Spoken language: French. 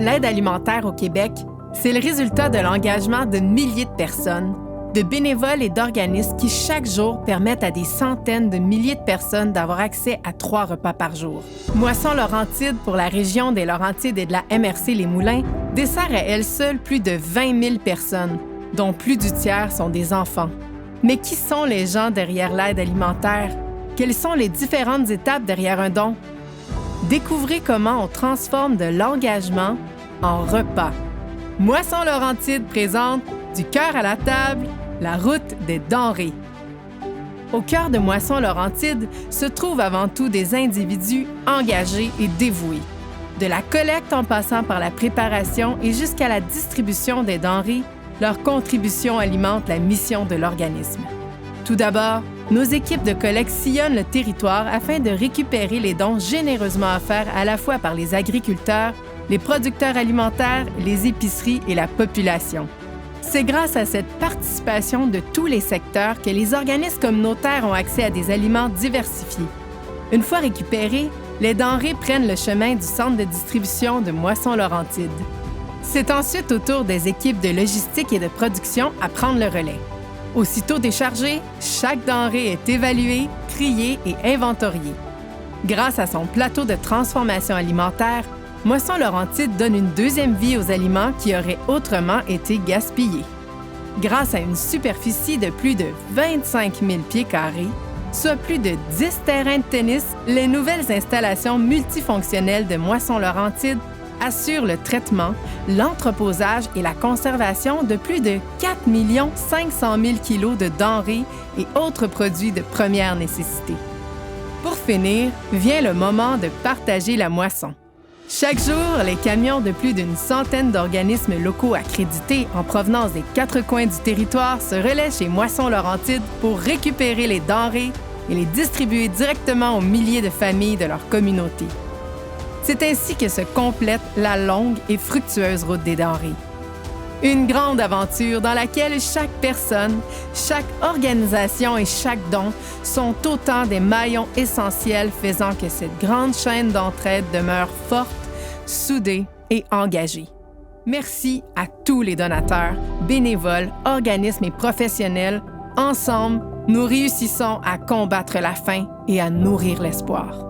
L'aide alimentaire au Québec, c'est le résultat de l'engagement de milliers de personnes, de bénévoles et d'organismes qui, chaque jour, permettent à des centaines de milliers de personnes d'avoir accès à 3 repas par jour. Moisson Laurentide, pour la région des Laurentides et de la MRC Les Moulins, dessert à elle seule plus de 20 000 personnes, dont plus du tiers sont des enfants. Mais qui sont les gens derrière l'aide alimentaire? Quelles sont les différentes étapes derrière un don? Découvrez comment on transforme de l'engagement en repas. Moisson Laurentide présente Du cœur à la table, la route des denrées. Au cœur de Moisson Laurentide se trouvent avant tout des individus engagés et dévoués. De la collecte en passant par la préparation et jusqu'à la distribution des denrées, leur contribution alimente la mission de l'organisme. Tout d'abord, nos équipes de collecte sillonnent le territoire afin de récupérer les dons généreusement offerts à la fois par les agriculteurs, les producteurs alimentaires, les épiceries et la population. C'est grâce à cette participation de tous les secteurs que les organismes communautaires ont accès à des aliments diversifiés. Une fois récupérés, les denrées prennent le chemin du centre de distribution de Moisson Laurentide. C'est ensuite au tour des équipes de logistique et de production à prendre le relais. Aussitôt déchargée, chaque denrée est évaluée, triée et inventoriée. Grâce à son plateau de transformation alimentaire, Moisson Laurentide donne une deuxième vie aux aliments qui auraient autrement été gaspillés. Grâce à une superficie de plus de 25 000 pieds carrés, soit plus de 10 terrains de tennis, les nouvelles installations multifonctionnelles de Moisson Laurentide assurent le traitement, l'entreposage et la conservation de plus de 4 500 000 kilos de denrées et autres produits de première nécessité. Pour finir, vient le moment de partager la moisson. Chaque jour, les camions de plus d'une centaine d'organismes locaux accrédités en provenance des 4 coins du territoire se relaient chez Moisson Laurentide pour récupérer les denrées et les distribuer directement aux milliers de familles de leur communauté. C'est ainsi que se complète la longue et fructueuse route des denrées. Une grande aventure dans laquelle chaque personne, chaque organisation et chaque don sont autant des maillons essentiels faisant que cette grande chaîne d'entraide demeure forte, soudée et engagée. Merci à tous les donateurs, bénévoles, organismes et professionnels. Ensemble, nous réussissons à combattre la faim et à nourrir l'espoir.